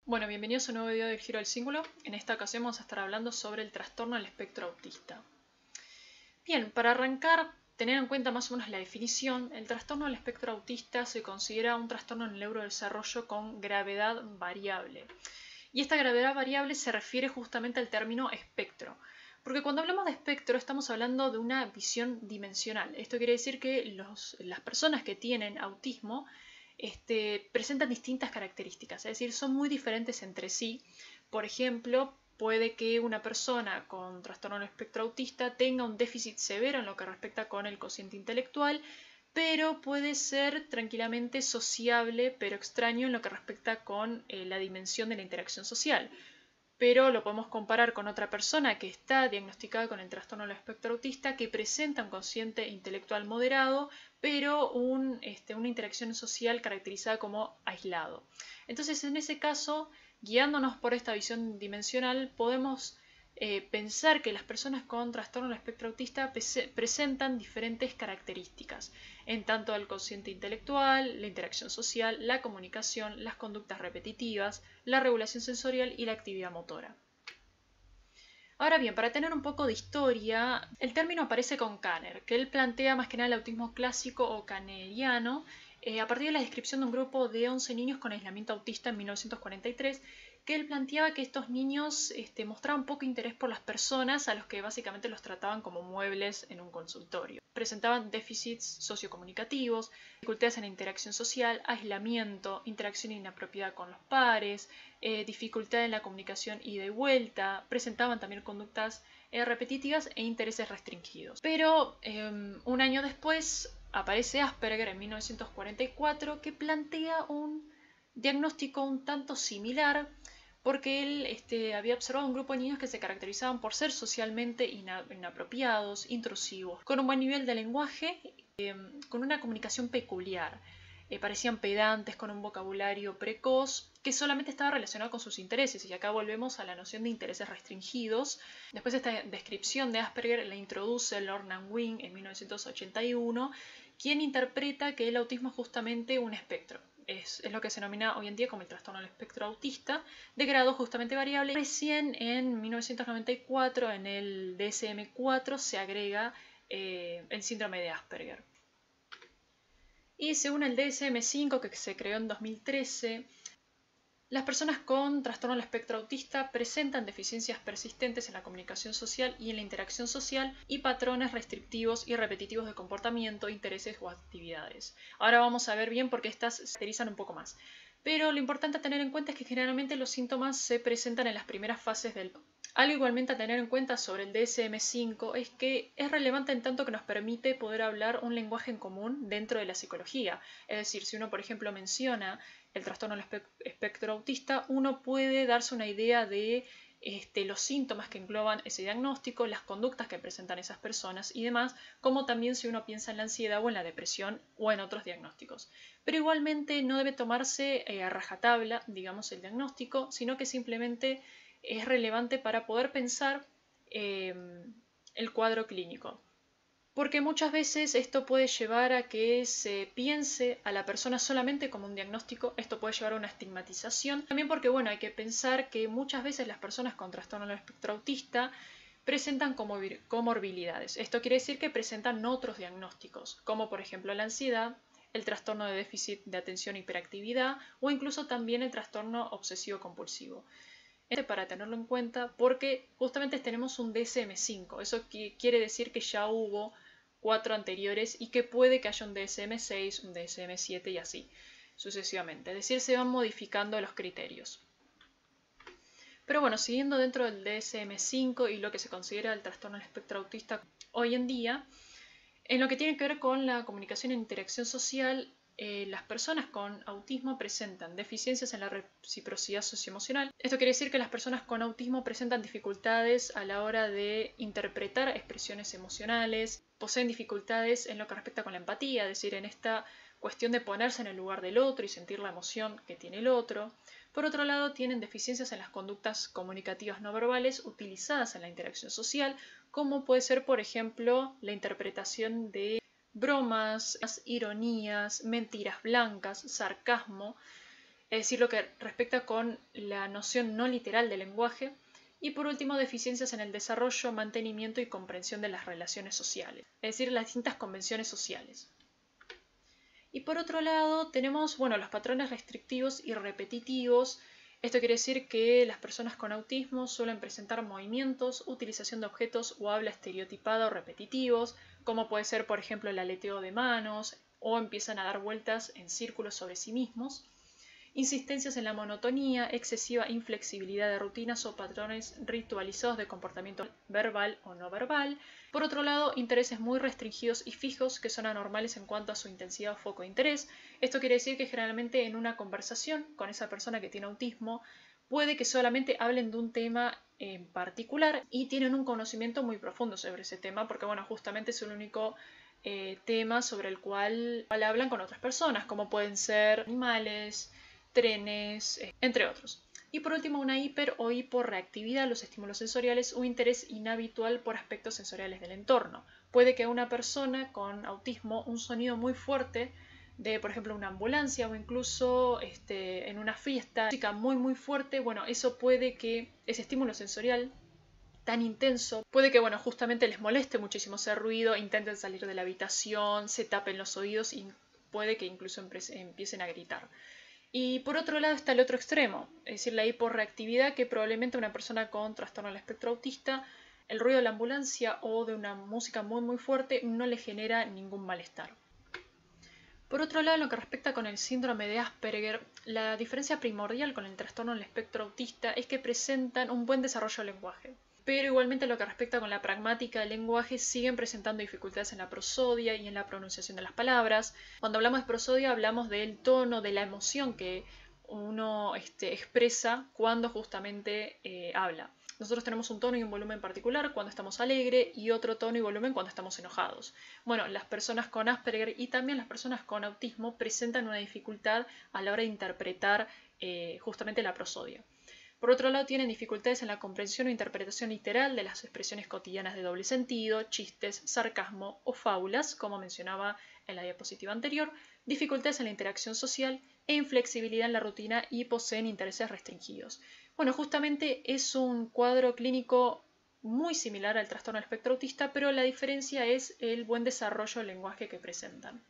Bueno, bienvenidos a un nuevo video del Giro del Cíngulo. En esta ocasión vamos a estar hablando sobre el trastorno del espectro autista. Bien, para arrancar, tener en cuenta más o menos la definición, el trastorno del espectro autista se considera un trastorno en el neurodesarrollo con gravedad variable. Y esta gravedad variable se refiere justamente al término espectro. Porque cuando hablamos de espectro estamos hablando de una visión dimensional. Esto quiere decir que las personas que tienen autismo presentan distintas características, es decir, son muy diferentes entre sí. Por ejemplo, puede que una persona con trastorno del espectro autista tenga un déficit severo en lo que respecta con el cociente intelectual, pero puede ser tranquilamente sociable, pero extraño en lo que respecta con la dimensión de la interacción social. Pero lo podemos comparar con otra persona que está diagnosticada con el trastorno del espectro autista que presenta un cociente intelectual moderado, pero una interacción social caracterizada como aislado. Entonces, en ese caso, guiándonos por esta visión dimensional, podemos pensar que las personas con trastorno del espectro autista presentan diferentes características, en tanto el cociente intelectual, la interacción social, la comunicación, las conductas repetitivas, la regulación sensorial y la actividad motora. Ahora bien, para tener un poco de historia, el término aparece con Kanner, que él plantea más que nada el autismo clásico o kanneriano, a partir de la descripción de un grupo de 11 niños con aislamiento autista en 1943, que él planteaba que estos niños mostraban poco interés por las personas a los que básicamente los trataban como muebles en un consultorio. Presentaban déficits sociocomunicativos, dificultades en la interacción social, aislamiento, interacción inapropiada con los pares, dificultad en la comunicación ida y vuelta, presentaban también conductas repetitivas e intereses restringidos. Pero un año después aparece Asperger en 1944 que plantea un diagnóstico un tanto similar porque él había observado un grupo de niños que se caracterizaban por ser socialmente inapropiados, intrusivos, con un buen nivel de lenguaje, con una comunicación peculiar. Parecían pedantes, con un vocabulario precoz, que solamente estaba relacionado con sus intereses. Y acá volvemos a la noción de intereses restringidos. Después esta descripción de Asperger la introduce Lornan Wing en 1981, quien interpreta que el autismo es justamente un espectro. Es lo que se denomina hoy en día como el trastorno del espectro autista, de grado justamente variable. Recién en 1994, en el DSM-4, se agrega el síndrome de Asperger. Y según el DSM-5, que se creó en 2013, las personas con trastorno del espectro autista presentan deficiencias persistentes en la comunicación social y en la interacción social y patrones restrictivos y repetitivos de comportamiento, intereses o actividades. Ahora vamos a ver bien por qué estas se caracterizan un poco más. Pero lo importante a tener en cuenta es que generalmente los síntomas se presentan en las primeras fases del proceso. Algo igualmente a tener en cuenta sobre el DSM-5 es que es relevante en tanto que nos permite poder hablar un lenguaje en común dentro de la psicología. Es decir, si uno, por ejemplo, menciona el trastorno del espectro autista, uno puede darse una idea de los síntomas que engloban ese diagnóstico, las conductas que presentan esas personas y demás, como también si uno piensa en la ansiedad o en la depresión o en otros diagnósticos. Pero igualmente no debe tomarse a rajatabla, digamos, el diagnóstico, sino que simplemente es relevante para poder pensar el cuadro clínico. Porque muchas veces esto puede llevar a que se piense a la persona solamente como un diagnóstico, esto puede llevar a una estigmatización. También porque, bueno, hay que pensar que muchas veces las personas con trastorno del espectro autista presentan comorbilidades. Esto quiere decir que presentan otros diagnósticos, como por ejemplo la ansiedad, el trastorno de déficit de atención e hiperactividad o incluso también el trastorno obsesivo-compulsivo. Para tenerlo en cuenta porque justamente tenemos un DSM-5, eso quiere decir que ya hubo 4 anteriores y que puede que haya un DSM-6, un DSM-7 y así sucesivamente, es decir, se van modificando los criterios. Pero bueno, siguiendo dentro del DSM-5 y lo que se considera el trastorno del espectro autista hoy en día, en lo que tiene que ver con la comunicación e interacción social, las personas con autismo presentan deficiencias en la reciprocidad socioemocional. Esto quiere decir que las personas con autismo presentan dificultades a la hora de interpretar expresiones emocionales, poseen dificultades en lo que respecta con la empatía, es decir, en esta cuestión de ponerse en el lugar del otro y sentir la emoción que tiene el otro. Por otro lado, tienen deficiencias en las conductas comunicativas no verbales utilizadas en la interacción social, como puede ser, por ejemplo, la interpretación de bromas, ironías, mentiras blancas, sarcasmo, es decir, lo que respecta con la noción no literal del lenguaje. Y por último, deficiencias en el desarrollo, mantenimiento y comprensión de las relaciones sociales, es decir, las distintas convenciones sociales. Y por otro lado tenemos los patrones restrictivos y repetitivos. Esto quiere decir que las personas con autismo suelen presentar movimientos, utilización de objetos o habla estereotipada o repetitivos, como puede ser por ejemplo el aleteo de manos, o empiezan a dar vueltas en círculos sobre sí mismos. Insistencias en la monotonía, excesiva inflexibilidad de rutinas o patrones ritualizados de comportamiento verbal o no verbal. Por otro lado, intereses muy restringidos y fijos que son anormales en cuanto a su intensidad o foco de interés. Esto quiere decir que generalmente en una conversación con esa persona que tiene autismo puede que solamente hablen de un tema en particular y tienen un conocimiento muy profundo sobre ese tema porque justamente es el único tema sobre el cual hablan con otras personas, como pueden ser animales, trenes, entre otros. Y por último, una hiper o hiporreactividad a los estímulos sensoriales o interés inhabitual por aspectos sensoriales del entorno. Puede que a una persona con autismo un sonido muy fuerte de, por ejemplo, una ambulancia o incluso en una fiesta, música muy fuerte, eso puede que ese estímulo sensorial tan intenso, puede que justamente les moleste muchísimo ese ruido, intenten salir de la habitación, se tapen los oídos y puede que incluso empiecen a gritar. Y por otro lado está el otro extremo, es decir, la hiporreactividad, que probablemente una persona con trastorno del espectro autista, el ruido de la ambulancia o de una música muy fuerte no le genera ningún malestar. Por otro lado, en lo que respecta con el síndrome de Asperger, la diferencia primordial con el trastorno del espectro autista es que presentan un buen desarrollo del lenguaje. Pero igualmente lo que respecta con la pragmática del lenguaje siguen presentando dificultades en la prosodia y en la pronunciación de las palabras. Cuando hablamos de prosodia hablamos del tono, de la emoción que uno expresa cuando justamente habla. Nosotros tenemos un tono y un volumen particular cuando estamos alegre y otro tono y volumen cuando estamos enojados. Las personas con Asperger y también las personas con autismo presentan una dificultad a la hora de interpretar justamente la prosodia. Por otro lado, tienen dificultades en la comprensión o interpretación literal de las expresiones cotidianas de doble sentido, chistes, sarcasmo o fábulas, como mencionaba en la diapositiva anterior, dificultades en la interacción social e inflexibilidad en la rutina y poseen intereses restringidos. Justamente es un cuadro clínico muy similar al trastorno del espectro autista, pero la diferencia es el buen desarrollo del lenguaje que presentan.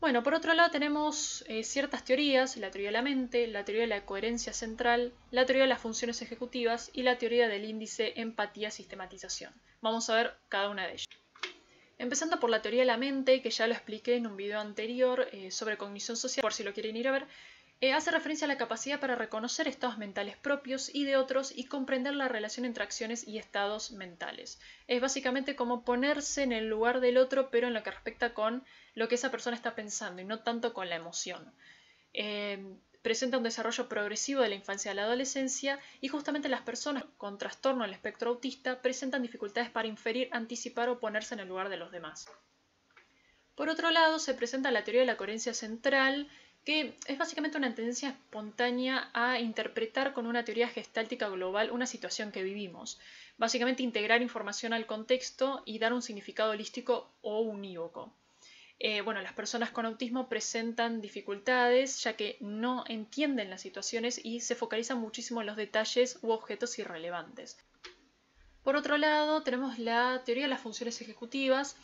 Por otro lado tenemos ciertas teorías, la teoría de la mente, la teoría de la coherencia central, la teoría de las funciones ejecutivas y la teoría del índice empatía-sistematización. Vamos a ver cada una de ellas. Empezando por la teoría de la mente, que ya lo expliqué en un video anterior sobre cognición social, por si lo quieren ir a ver, hace referencia a la capacidad para reconocer estados mentales propios y de otros y comprender la relación entre acciones y estados mentales. Es básicamente como ponerse en el lugar del otro, pero en lo que respecta con lo que esa persona está pensando y no tanto con la emoción. Presenta un desarrollo progresivo de la infancia a la adolescencia y justamente las personas con trastorno del espectro autista presentan dificultades para inferir, anticipar o ponerse en el lugar de los demás. Por otro lado, se presenta la teoría de la coherencia central, que es básicamente una tendencia espontánea a interpretar con una teoría gestáltica global una situación que vivimos. Básicamente integrar información al contexto y dar un significado holístico o unívoco. Las personas con autismo presentan dificultades ya que no entienden las situaciones y se focalizan muchísimo en los detalles u objetos irrelevantes. Por otro lado, tenemos la teoría de las funciones ejecutivas.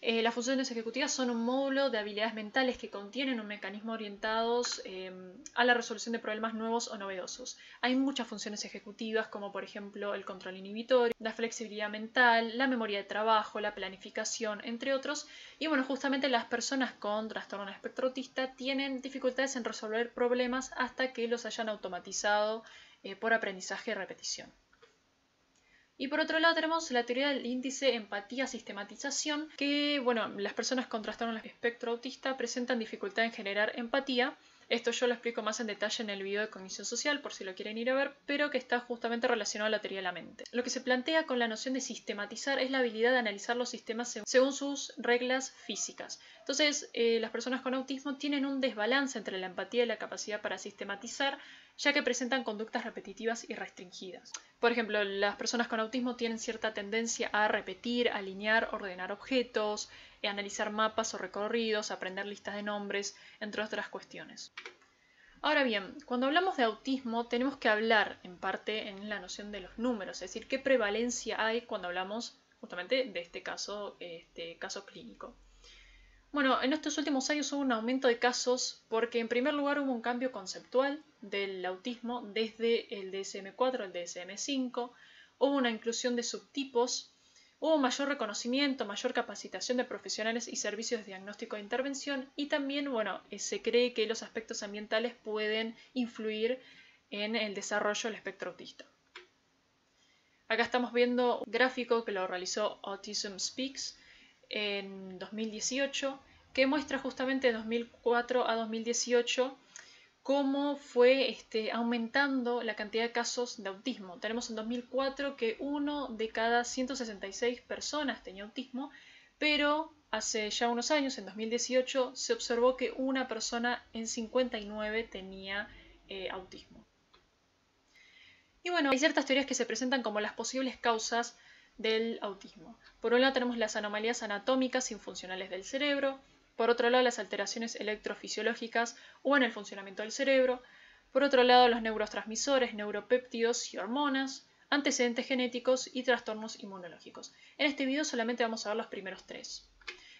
Las funciones ejecutivas son un módulo de habilidades mentales que contienen un mecanismo orientados a la resolución de problemas nuevos o novedosos. Hay muchas funciones ejecutivas como por ejemplo el control inhibitorio, la flexibilidad mental, la memoria de trabajo, la planificación, entre otros. Y justamente las personas con trastorno del espectro autista tienen dificultades en resolver problemas hasta que los hayan automatizado por aprendizaje y repetición. Y por otro lado tenemos la teoría del índice empatía-sistematización, que las personas con trastorno del espectro autista presentan dificultad en generar empatía. Esto yo lo explico más en detalle en el video de cognición social, por si lo quieren ir a ver, pero que está justamente relacionado a la teoría de la mente. Lo que se plantea con la noción de sistematizar es la habilidad de analizar los sistemas según sus reglas físicas. Entonces, las personas con autismo tienen un desbalance entre la empatía y la capacidad para sistematizar, ya que presentan conductas repetitivas y restringidas. Por ejemplo, las personas con autismo tienen cierta tendencia a repetir, alinear, ordenar objetos, analizar mapas o recorridos, aprender listas de nombres, entre otras cuestiones. Ahora bien, cuando hablamos de autismo tenemos que hablar en parte en la noción de los números, es decir, qué prevalencia hay cuando hablamos justamente de este caso clínico. Bueno, en estos últimos años hubo un aumento de casos porque en primer lugar hubo un cambio conceptual del autismo desde el DSM-4 al DSM-5, hubo una inclusión de subtipos, hubo mayor reconocimiento, mayor capacitación de profesionales y servicios de diagnóstico e intervención y también, bueno, se cree que los aspectos ambientales pueden influir en el desarrollo del espectro autista. Acá estamos viendo un gráfico que lo realizó Autism Speaks en 2018, que muestra justamente de 2004 a 2018 cómo fue aumentando la cantidad de casos de autismo. Tenemos en 2004 que 1 de cada 166 personas tenía autismo, pero hace ya unos años, en 2018, se observó que una persona en 59 tenía autismo. Y bueno, hay ciertas teorías que se presentan como las posibles causas del autismo. Por un lado tenemos las anomalías anatómicas y funcionales del cerebro, por otro lado las alteraciones electrofisiológicas o en el funcionamiento del cerebro, por otro lado los neurotransmisores, neuropéptidos y hormonas, antecedentes genéticos y trastornos inmunológicos. En este video solamente vamos a ver los primeros tres.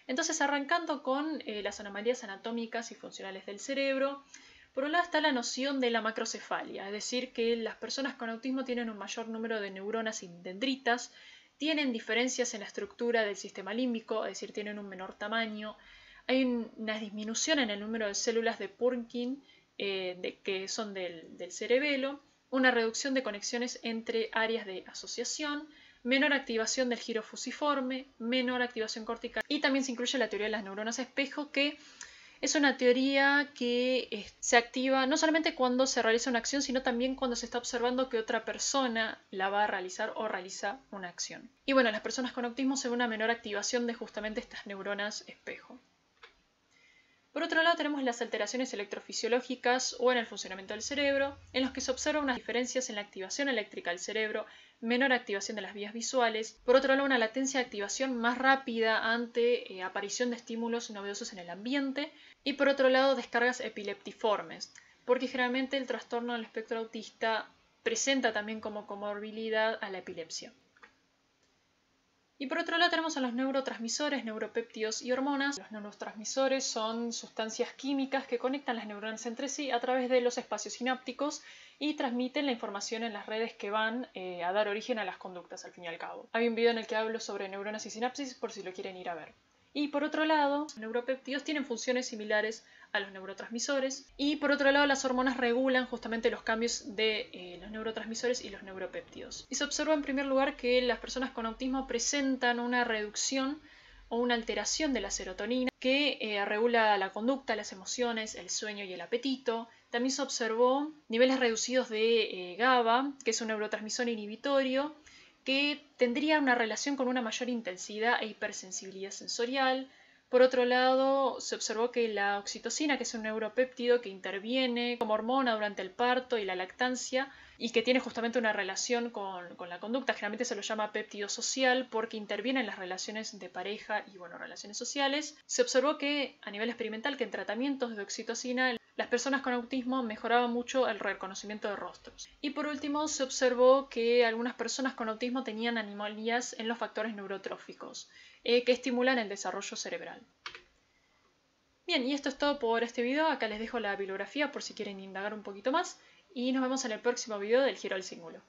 Entonces, arrancando con las anomalías anatómicas y funcionales del cerebro, por un lado está la noción de la macrocefalia, es decir, que las personas con autismo tienen un mayor número de neuronas y dendritas, tienen diferencias en la estructura del sistema límbico, es decir, tienen un menor tamaño, hay una disminución en el número de células de Purkinje que son del cerebelo, una reducción de conexiones entre áreas de asociación, menor activación del giro fusiforme, menor activación cortical y también se incluye la teoría de las neuronas espejo, que es una teoría que se activa no solamente cuando se realiza una acción, sino también cuando se está observando que otra persona la va a realizar o realiza una acción. Y bueno, en las personas con autismo se ve una menor activación de justamente estas neuronas espejo. Por otro lado tenemos las alteraciones electrofisiológicas o en el funcionamiento del cerebro, en los que se observan unas diferencias en la activación eléctrica del cerebro, menor activación de las vías visuales, por otro lado una latencia de activación más rápida ante aparición de estímulos novedosos en el ambiente y por otro lado descargas epileptiformes, porque generalmente el trastorno del espectro autista presenta también como comorbilidad a la epilepsia. Y por otro lado tenemos a los neurotransmisores, neuropéptidos y hormonas. Los neurotransmisores son sustancias químicas que conectan las neuronas entre sí a través de los espacios sinápticos y transmiten la información en las redes que van a dar origen a las conductas al fin y al cabo. Hay un video en el que hablo sobre neuronas y sinapsis por si lo quieren ir a ver. Y por otro lado, los neuropéptidos tienen funciones similares a los neurotransmisores y por otro lado las hormonas regulan justamente los cambios de los neurotransmisores y los neuropéptidos. Y se observa en primer lugar que las personas con autismo presentan una reducción o una alteración de la serotonina que regula la conducta, las emociones, el sueño y el apetito. También se observó niveles reducidos de GABA, que es un neurotransmisor inhibitorio, que tendría una relación con una mayor intensidad e hipersensibilidad sensorial. Por otro lado, se observó que la oxitocina, que es un neuropéptido que interviene como hormona durante el parto y la lactancia y que tiene justamente una relación con la conducta, generalmente se lo llama péptido social porque interviene en las relaciones de pareja y relaciones sociales. Se observó que a nivel experimental que en tratamientos de oxitocina las personas con autismo mejoraban mucho el reconocimiento de rostros. Y por último, se observó que algunas personas con autismo tenían anomalías en los factores neurotróficos que estimulan el desarrollo cerebral. Bien, y esto es todo por este video. Acá les dejo la bibliografía por si quieren indagar un poquito más. Y nos vemos en el próximo video del Giro al Cíngulo.